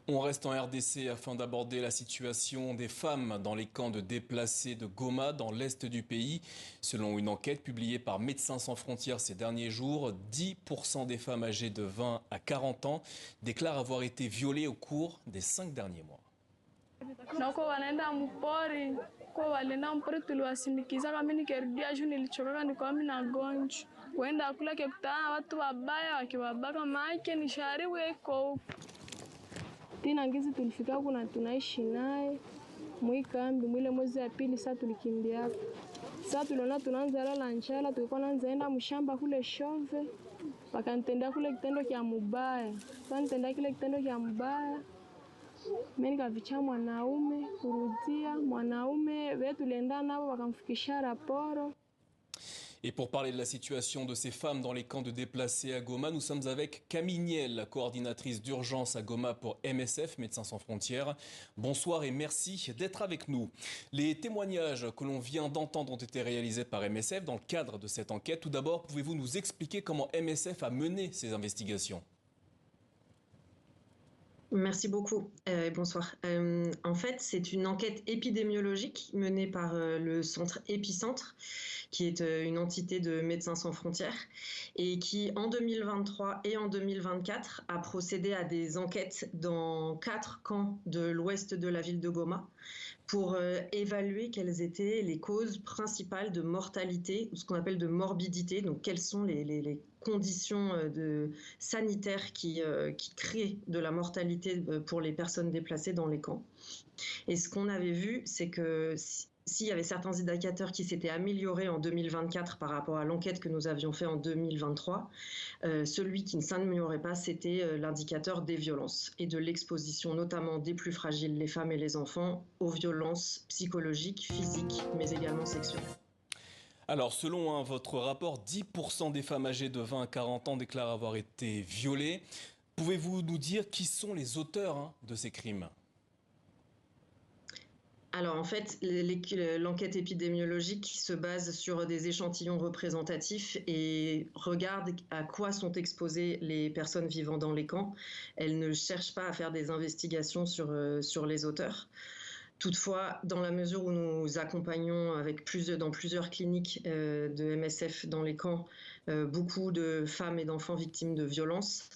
On reste en RDC afin d'aborder la situation des femmes dans les camps de déplacés de Goma, dans l'est du pays. Selon une enquête publiée par Médecins sans frontières ces derniers jours, 10% des femmes âgées de 20 à 40 ans déclarent avoir été violées au cours des 5 derniers mois. Na kwa wanaenda mpori, kwa walienda mpori tuliwasindikiza, kama mimi nikirudia juu nilichoka, nilikuwa mimi nagonjwa. Kuenda kula kukutana watu wabaya wakiwabaka maake ni sharibu iko. Tena ngizi tulifika kuna tunaishi naye mwikambi mwile mwezi wa pili. Sasa tulikimbia sasa, tuliona tunaanza lala njala, tulikuwa naanza mshamba kule Shove, wakanitendea kule kitendo kia mubaya. Sasa nitendea kile kitendo kia mubaya, mimi nikavicha mwanaume kurudia mwanaume wetu, tulienda nao wakamfikisha raporo. Et pour parler de la situation de ces femmes dans les camps de déplacés à Goma, nous sommes avec Camille Niel, coordinatrice d'urgence à Goma pour MSF, Médecins sans frontières. Bonsoir et merci d'être avec nous. Les témoignages que l'on vient d'entendre ont été réalisés par MSF dans le cadre de cette enquête. Tout d'abord, pouvez-vous nous expliquer comment MSF a mené ces investigations ? Merci beaucoup. Bonsoir. En fait, c'est une enquête épidémiologique menée par le centre Épicentre, qui est une entité de Médecins sans frontières et qui, en 2023 et en 2024, a procédé à des enquêtes dans 4 camps de l'ouest de la ville de Goma pour évaluer quelles étaient les causes principales de mortalité, ou ce qu'on appelle de morbidité. Donc, quelles sont les conditions sanitaires qui créent de la mortalité pour les personnes déplacées dans les camps. Et ce qu'on avait vu, c'est que s'il y avait certains indicateurs qui s'étaient améliorés en 2024 par rapport à l'enquête que nous avions fait en 2023, celui qui ne s'améliorait pas, c'était l'indicateur des violences et de l'exposition, notamment des plus fragiles, les femmes et les enfants, aux violences psychologiques, physiques, mais également sexuelles. Alors, selon votre rapport, 10% des femmes âgées de 20 à 40 ans déclarent avoir été violées. Pouvez-vous nous dire qui sont les auteurs de ces crimes ? Alors en fait, l'enquête épidémiologique se base sur des échantillons représentatifs et regarde à quoi sont exposées les personnes vivant dans les camps. Elle ne cherche pas à faire des investigations sur les auteurs. Toutefois, dans la mesure où nous accompagnons dans plusieurs cliniques de MSF dans les camps beaucoup de femmes et d'enfants victimes de violences,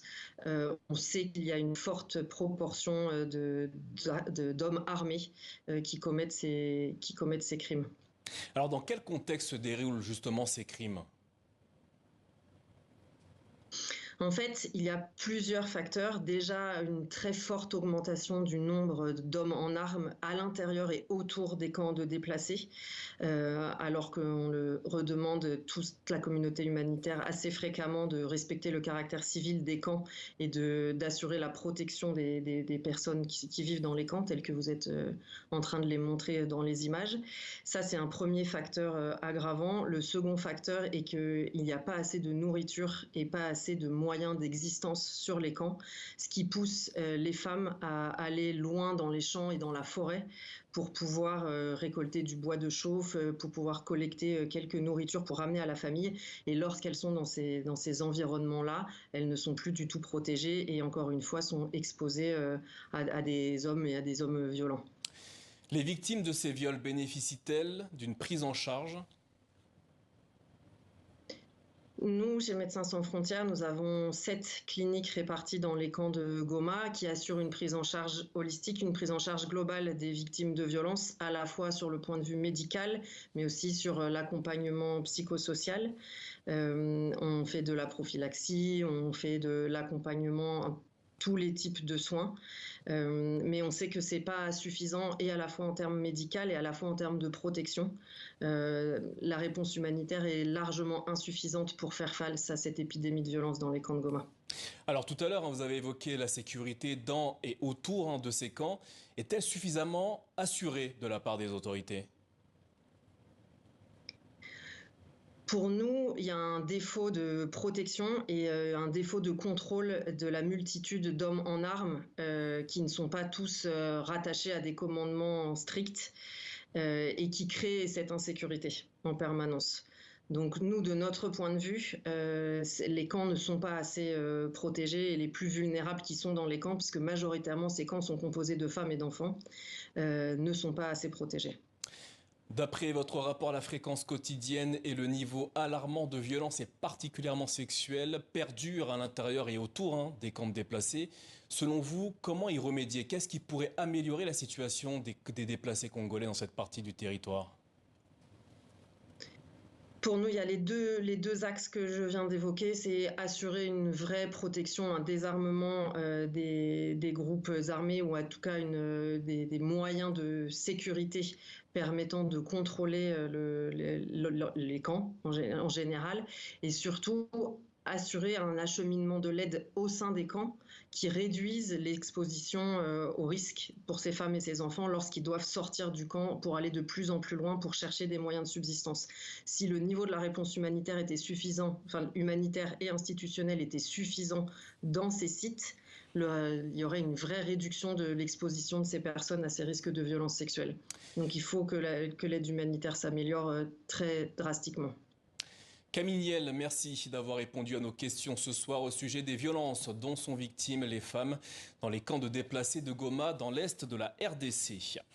on sait qu'il y a une forte proportion d'hommes armés qui commettent ces crimes. Alors dans quel contexte se déroulent justement ces crimes ? En fait, il y a plusieurs facteurs. Déjà, une très forte augmentation du nombre d'hommes en armes à l'intérieur et autour des camps de déplacés, alors qu'on le redemande toute la communauté humanitaire assez fréquemment de respecter le caractère civil des camps et d'assurer la protection des personnes qui vivent dans les camps, telles que vous êtes en train de les montrer dans les images. Ça, c'est un premier facteur aggravant. Le second facteur est qu'il n'y a pas assez de nourriture et pas assez de moyens d'existence sur les camps, ce qui pousse les femmes à aller loin dans les champs et dans la forêt pour pouvoir récolter du bois de chauffe, pour pouvoir collecter quelques nourritures pour ramener à la famille. Et lorsqu'elles sont dans ces environnements-là, elles ne sont plus du tout protégées et encore une fois sont exposées à des hommes et à des hommes violents. Les victimes de ces viols bénéficient-elles d'une prise en charge ? Nous, chez Médecins sans frontières, nous avons 7 cliniques réparties dans les camps de Goma qui assurent une prise en charge holistique, une prise en charge globale des victimes de violences, à la fois sur le point de vue médical, mais aussi sur l'accompagnement psychosocial. On fait de la prophylaxie, on fait de l'accompagnement, tous les types de soins, mais on sait que c'est pas suffisant et à la fois en termes médicaux et à la fois en termes de protection. La réponse humanitaire est largement insuffisante pour faire face à cette épidémie de violence dans les camps de Goma. Alors tout à l'heure, vous avez évoqué la sécurité dans et autour de ces camps. Est-elle suffisamment assurée de la part des autorités ? Pour nous, il y a un défaut de protection et un défaut de contrôle de la multitude d'hommes en armes qui ne sont pas tous rattachés à des commandements stricts et qui créent cette insécurité en permanence. Donc nous, de notre point de vue, les camps ne sont pas assez protégés et les plus vulnérables qui sont dans les camps, puisque majoritairement ces camps sont composés de femmes et d'enfants, ne sont pas assez protégés. D'après votre rapport, la fréquence quotidienne et le niveau alarmant de violence et particulièrement sexuelle perdurent à l'intérieur et autour des camps de déplacés. Selon vous, comment y remédier? Qu'est-ce qui pourrait améliorer la situation des déplacés congolais dans cette partie du territoire? Pour nous, il y a les deux axes que je viens d'évoquer, c'est assurer une vraie protection, un désarmement des groupes armés ou en tout cas des moyens de sécurité permettant de contrôler les camps en général, et surtout assurer un acheminement de l'aide au sein des camps qui réduisent l'exposition au risque pour ces femmes et ces enfants lorsqu'ils doivent sortir du camp pour aller de plus en plus loin pour chercher des moyens de subsistance. Si le niveau de la réponse humanitaire était suffisant, enfin humanitaire et institutionnel était suffisant dans ces sites, il y aurait une vraie réduction de l'exposition de ces personnes à ces risques de violences sexuelles. Donc il faut que l'aide humanitaire s'améliore très drastiquement. Camille Niel, merci d'avoir répondu à nos questions ce soir au sujet des violences dont sont victimes les femmes dans les camps de déplacés de Goma dans l'est de la RDC.